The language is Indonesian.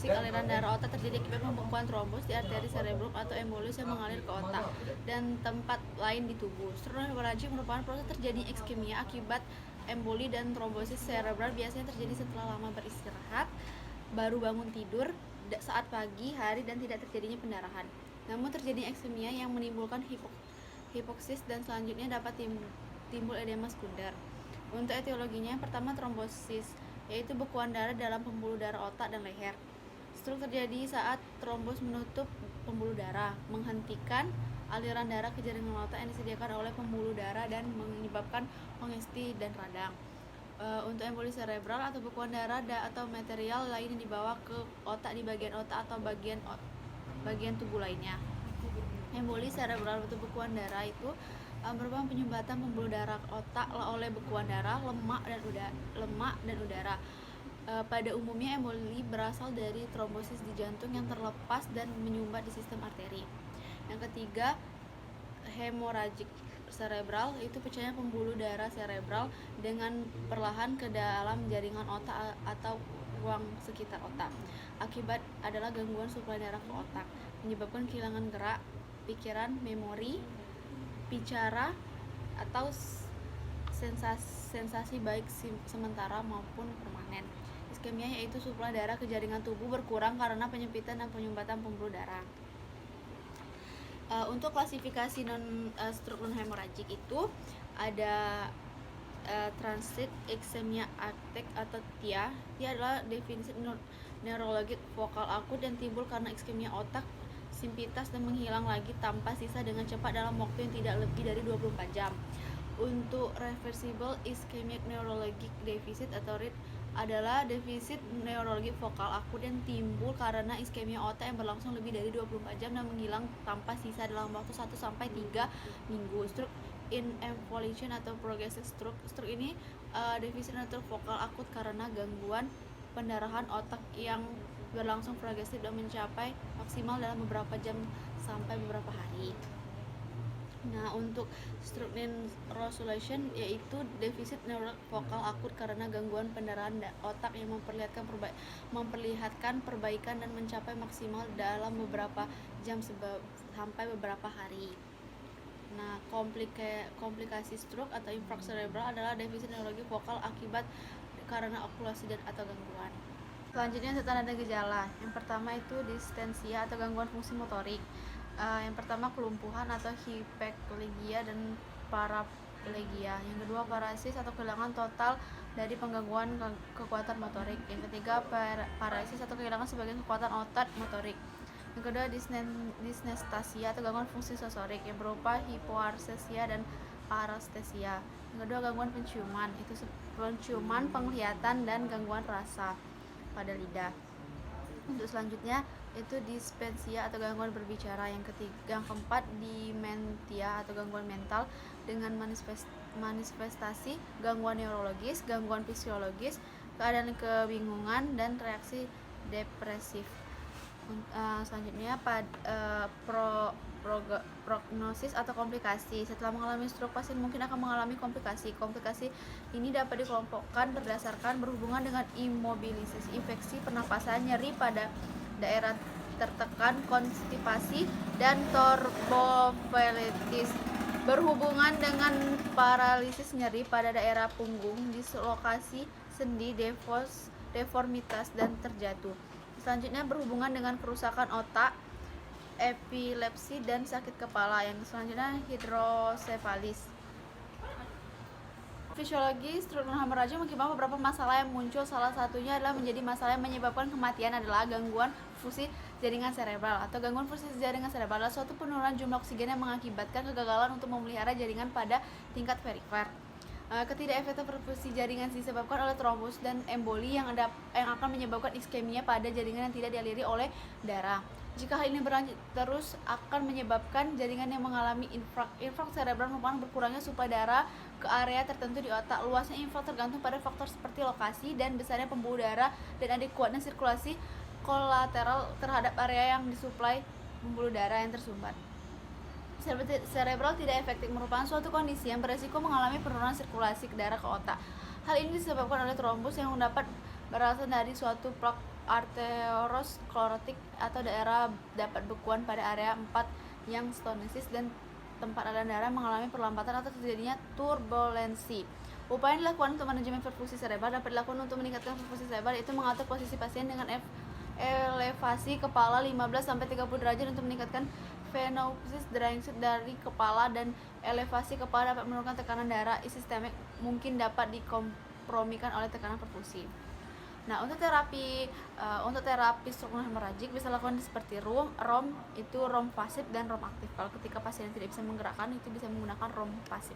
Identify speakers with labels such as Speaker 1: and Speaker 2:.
Speaker 1: hipoksis aliran darah otak terjadi akibat pembekuan trombus di arteri cerebrum atau embolus yang mengalir ke otak dan tempat lain di tubuh. Struktural hemorrhagik merupakan proses terjadi iskemia akibat emboli dan trombosis cerebral, biasanya terjadi setelah lama beristirahat, baru bangun tidur, saat pagi hari, dan tidak terjadinya pendarahan. Namun terjadi iskemia yang menimbulkan hipoksis dan selanjutnya dapat timbul edema sekunder. Untuk etiologinya, yang pertama trombosis, yaitu bekuan darah dalam pembuluh darah otak dan leher. Stroke terjadi saat trombus menutup pembuluh darah, menghentikan aliran darah ke jaringan otak yang disediakan oleh pembuluh darah dan menyebabkan kongesti dan radang. Untuk emboli cerebral atau bekuan darah atau material lain yang dibawa ke otak di bagian otak atau bagian tubuh lainnya. Emboli cerebral atau bekuan darah itu merupakan penyumbatan pembuluh darah otak oleh bekuan darah, lemak dan udara. Pada umumnya emboli berasal dari trombosis di jantung yang terlepas dan menyumbat di sistem arteri. Yang ketiga, hemoragik cerebral, itu pecahnya pembuluh darah cerebral dengan perlahan ke dalam jaringan otak atau ruang sekitar otak. Akibat adalah gangguan suplai darah ke otak, menyebabkan kehilangan gerak, pikiran, memori, bicara, atau sensasi baik sementara maupun permanen. Iskemia yaitu suplai darah ke jaringan tubuh berkurang karena penyempitan dan penyumbatan pembuluh darah. Untuk klasifikasi stroke non hemorragik itu ada transit ischemia attack atau TIA. TIA adalah definisi neurologik vokal akut dan timbul karena iskemia otak simpitas dan menghilang lagi tanpa sisa dengan cepat dalam waktu yang tidak lebih dari 24 jam. Untuk reversible ischemic neurologic deficit atau RID adalah defisit neurologi vokal akut yang timbul karena iskemia otak yang berlangsung lebih dari 24 jam dan menghilang tanpa sisa dalam waktu 1-3 minggu. Stroke in evolution atau progressive stroke. Stroke ini defisit neurologi vokal akut karena gangguan pendarahan otak yang berlangsung progresif dan mencapai maksimal dalam beberapa jam sampai beberapa hari. Nah, untuk stroke in resolution yaitu defisit neurolog vokal akut karena gangguan pendarahan otak yang memperlihatkan perbaikan dan mencapai maksimal dalam beberapa jam sampai beberapa hari. Nah, komplikasi stroke atau infarksi cerebral adalah defisit neurologi vokal akibat karena okulasi atau gangguan. Selanjutnya tanda gejala. Yang pertama itu distensia atau gangguan fungsi motorik. Yang pertama kelumpuhan atau hipeklegia dan paraplegia. Yang kedua paresis atau kehilangan total dari penggangguan kekuatan motorik. Yang ketiga paresis atau kehilangan sebagian kekuatan otot motorik. Yang kedua disnestasia atau gangguan fungsi sensorik yang berupa hipoarsesia dan parestesia. Yang kedua gangguan penciuman, itu penciuman, penglihatan, dan gangguan rasa pada lidah. Untuk selanjutnya itu dispensia atau gangguan berbicara. Yang keempat dementia atau gangguan mental dengan manifestasi gangguan neurologis, gangguan fisiologis, keadaan kebingungan, dan reaksi depresif. Selanjutnya prognosis atau komplikasi. Setelah mengalami stroke, pasien mungkin akan mengalami komplikasi. Komplikasi ini dapat dikelompokkan berdasarkan berhubungan dengan imobilisasi, infeksi pernapasan, nyeri pada daerah tertekan, konstipasi, dan tromboflebitis. Berhubungan dengan paralisis, nyeri pada daerah punggung, dislokasi sendi, deformitas, dan terjatuh. Selanjutnya berhubungan dengan kerusakan otak, epilepsi, dan sakit kepala. Yang selanjutnya hidrosefalis. Fisiologi stroke non hemorragik mengakibatkan beberapa masalah yang muncul. Salah satunya adalah menjadi masalah yang menyebabkan kematian adalah gangguan fungsi jaringan cerebral. Atau gangguan fungsi jaringan cerebral adalah suatu penurunan jumlah oksigen yang mengakibatkan kegagalan untuk memelihara jaringan pada tingkat perifer. Ketidakefektifan perfusi jaringan disebabkan oleh trombus dan emboli yang akan menyebabkan iskemia pada jaringan yang tidak dialiri oleh darah. Jika hal ini berlanjut terus akan menyebabkan jaringan yang mengalami infark cerebral merupakan berkurangnya suplai darah ke area tertentu di otak. Luasnya infark tergantung pada faktor seperti lokasi dan besarnya pembuluh darah dan adekuatnya sirkulasi kolateral terhadap area yang disuplai pembuluh darah yang tersumbat. Cerebral tidak efektif merupakan suatu kondisi yang beresiko mengalami penurunan sirkulasi darah ke otak. Hal ini disebabkan oleh trombus yang dapat berasal dari suatu plak arteriosklerotik atau daerah dapat bekuan pada area 4 yang stenosis dan tempat aliran darah mengalami perlambatan atau terjadinya turbulensi. Upaya yang dilakukan untuk manajemen perfusi serebral dapat dilakukan untuk meningkatkan perfusi serebral, yaitu mengatur posisi pasien dengan elevasi kepala 15-30 derajat untuk meningkatkan venopsis drainage dari kepala, dan elevasi kepala dapat menurunkan tekanan darah sistemik mungkin dapat dikompromikan oleh tekanan perfusi. Nah, untuk terapi struktural hemoragik bisa lakukan seperti rom pasif dan rom aktif. Kalau ketika pasien tidak bisa menggerakkan, itu bisa menggunakan rom pasif.